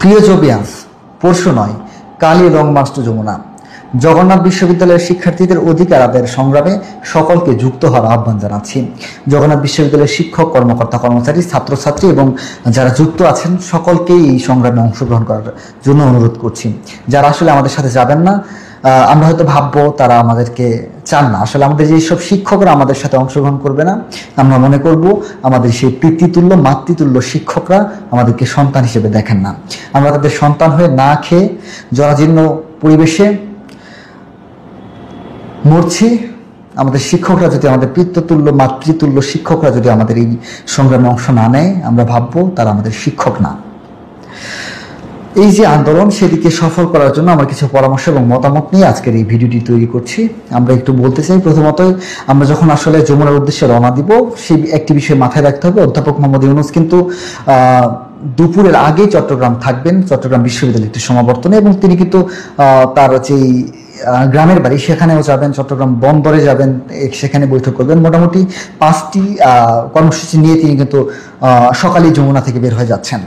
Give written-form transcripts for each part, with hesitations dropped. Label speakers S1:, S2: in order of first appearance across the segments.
S1: প্রিয় জোবিয়ান্স, পরশু নয় কালই long march to Jamuna. Jagannath বিশ্ববিদ্যালয়ের শিক্ষার্থীদের অধিকার আদায়ের সংগ্রামে সকলকে যুক্ত হওয়ার আহ্বান জানাচ্ছি। জগন্নাথ বিশ্ববিদ্যালয়ের শিক্ষক, কর্মকর্তা, কর্মচারী, ছাত্রছাত্রী এবং যারা যুক্ত আছেন সকলকেই এই সংগ্রামে অংশগ্রহণ করার জন্য অনুরোধ করছি। যারা আসলে আমাদের সাথে যাবেন না, আমরা হয়তো ভাববো তারা আমাদেরকে চান না। আসলে আমাদের যেসব শিক্ষকরা আমাদের সাথে অংশগ্রহণ করবে না, আমরা মনে করব আমাদের সেই পিতৃতুল্য মাতৃতুল্য শিক্ষকরা আমাদেরকে সন্তান হিসেবে দেখেন না। আমরা তাদের সন্তান হয়ে না খেয়ে জরাজীর্ণ পরিবেশে মরছি। আমাদের শিক্ষকরা যদি, আমাদের পিতৃতুল্য মাতৃতুল্য শিক্ষকরা যদি আমাদের এই সংগ্রামে অংশ না নেয়, আমরা ভাববো তারা আমাদের শিক্ষক না। এই যে আন্দোলন, সেদিকে সফল করার জন্য আমার কিছু পরামর্শ এবং মতামত নিয়ে আজকের এই ভিডিওটি তৈরি করছি। আমরা একটু বলতে চাই, প্রথমতই আমরা যখন আসলে যমুনার উদ্দেশ্যে রওনা দিব, সেই একটি বিষয় মাথায় রাখতে হবে। অধ্যাপক মোহাম্মদ ইউনূস কিন্তু দুপুরের আগেই চট্টগ্রাম থাকবেন, চট্টগ্রাম বিশ্ববিদ্যালয়ের একটি সমাবর্তনে, এবং তিনি কিন্তু তার যেই গ্রামের বাড়ি সেখানেও যাবেন, চট্টগ্রাম বন্দরে যাবেন, সেখানে বৈঠক করবেন। মোটামুটি 5টি কর্মসূচি নিয়ে তিনি কিন্তু সকালেই যমুনা থেকে বের হয়ে যাচ্ছেন।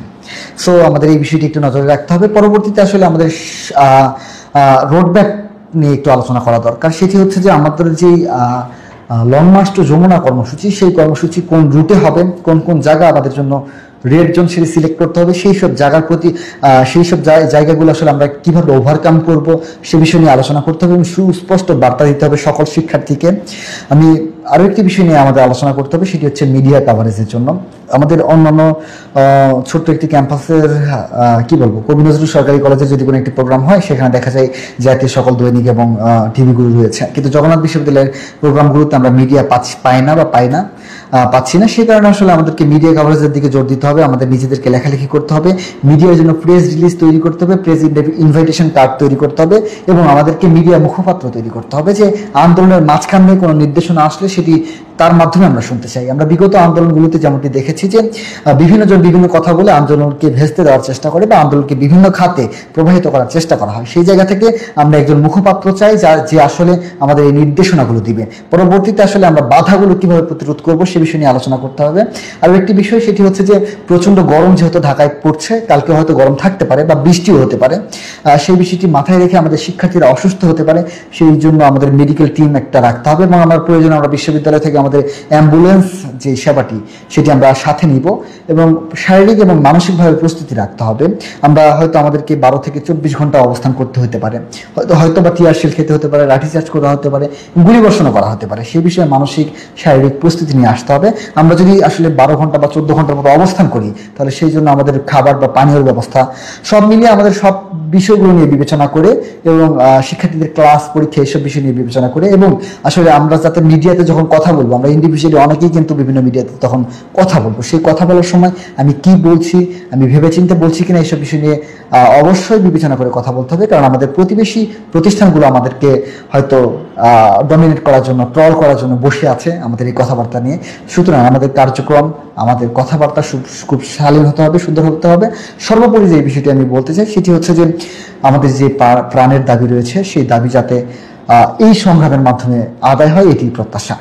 S1: সো আমাদের এই বিষয়টি একটু নজরে রাখতে হবে। পরবর্তীতে আসলে আমাদের রোডম্যাপ নিয়ে একটু আলোচনা করা দরকার। সেটি হচ্ছে যে আমাদের যে লং মার্চ টু যমুনা কর্মসূচি, সেই কর্মসূচি কোন রুটে হবে, কোন কোন জায়গা আমাদের জন্য রেড জোন সেটি সিলেক্ট করতে হবে, সেই সব জায়গার প্রতি সেই সব জায়গাগুলো আসলে আমরা কিভাবে ওভারকাম করব সে বিষয় নিয়ে আলোচনা করতে হবে এবং সুস্পষ্ট বার্তা দিতে হবে সকল শিক্ষার্থীকে। আমি আরও একটি বিষয় নিয়ে আমাদের আলোচনা করতে হবে, সেটি হচ্ছে মিডিয়া কাভারেজের জন্য। আমাদের অন্যান্য ছোট্ট একটি ক্যাম্পাসের কি বলবো, কবি নজরুল সরকারি কলেজে যদি কোনো একটি প্রোগ্রাম হয়, সেখানে দেখা যায় জাতীয় সকল দৈনিক এবং টিভিগুলো রয়েছে, কিন্তু জগন্নাথ বিশ্ববিদ্যালয়ের প্রোগ্রামগুলোতে আমরা মিডিয়া পাচ্ছি না। সেই কারণে আসলে আমাদেরকে মিডিয়া কাভারেজের দিকে জোর দিতে হবে। আমাদের নিজেদেরকে লেখালেখি করতে হবে, মিডিয়ার জন্য প্রেস রিলিজ তৈরি করতে হবে, প্রেস ইনভাইটেশন কার্ড তৈরি করতে হবে, এবং আমাদেরকে মিডিয়া মুখপাত্র তৈরি করতে হবে যে আন্দোলনের মাঝখানে কোনো নির্দেশনা আসলে সেটি তার মাধ্যমে আমরা শুনতে চাই। আমরা বিগত আন্দোলনগুলোতে যেমনটি দেখেছি যে বিভিন্ন জন বিভিন্ন কথা বলে আন্দোলনকে ভেস্তে দেওয়ার চেষ্টা করে বা আন্দোলনকে বিভিন্ন খাতে প্রবাহিত করার চেষ্টা করা হয়। সেই জায়গা থেকে আমরা একজন মুখপাত্র চাই যে আসলে আমাদের এই নির্দেশনাগুলো দিবে। পরবর্তীতে আসলে আমরা বাধাগুলো কিভাবে প্রতিরোধ করবো সে বিষয় নিয়ে আলোচনা করতে হবে। আর একটি বিষয়, সেটি হচ্ছে যে প্রচন্ড গরম যেহেতু ঢাকায় পড়ছে, কালকে হয়তো গরম থাকতে পারে বা বৃষ্টিও হতে পারে, সেই বিষয়টি মাথায় রেখে আমাদের শিক্ষার্থীরা অসুস্থ হতে পারে, সেই জন্য আমাদের মেডিকেল টিম একটা রাখতে হবে এবং আমার প্রয়োজন আমরা বিশ্ববিদ্যালয় থেকে আমাদের অ্যাম্বুলেন্স যে সেবাটি সেটি আমরা সাথে নিব এবং শারীরিক এবং মানসিকভাবে প্রস্তুতি রাখতে হবে। আমরা হয়তো আমাদেরকে 12 থেকে 24 ঘন্টা অবস্থান করতে হতে পারে, হয়তো বা টিয়ার শেল খেতে হতে পারে, লাঠিচার্জ করা হতে পারে, গুলিবর্ষণও করা হতে পারে। সেই বিষয়ে মানসিক শারীরিক প্রস্তুতি নিয়ে আসতে হবে। আমরা যদি আসলে 12 ঘন্টা বা 14 ঘন্টার মতো অবস্থান করি, তাহলে সেই জন্য আমাদের খাবার বা পানীয় ব্যবস্থা সব মিলিয়ে আমাদের সব বিষয়গুলো নিয়ে বিবেচনা করে এবং শিক্ষার্থীদের ক্লাস পরীক্ষা এইসব বিষয় নিয়ে বিবেচনা করে, এবং আসলে আমরা যাতে মিডিয়াতে যখন কথা বলবো, আমরা ইন্ডিভিজুয়ালি অনেকেই কিন্তু বিভিন্ন মিডিয়াতে তখন কথা বলবো, সেই কথা বলার সময় আমি কি বলছি, আমি ভেবেচিন্তে বলছি কিনা, এইসব বিষয় নিয়ে অবশ্যই বিবেচনা করে কথা বলতে হবে। কারণ আমাদের প্রতিবেশী প্রতিষ্ঠানগুলো আমাদেরকে হয়তো ডমিনেট করার জন্য, ট্রল করার জন্য বসে আছে আমাদের এই কথাবার্তা নিয়ে। সুতরাং আমাদের কার্যক্রম, আমাদের কথাবার্তা খুব শালীন হতে হবে, সুন্দর হতে হবে। সর্বোপরি যে বিষয়টি আমি বলতে চাই, সেটি হচ্ছে যে আমাদের যে প্রাণের দাবি রয়েছে, সেই দাবি যাতে এই সংগ্রামের মাধ্যমে আদায় হয়, এটি প্রত্যাশা।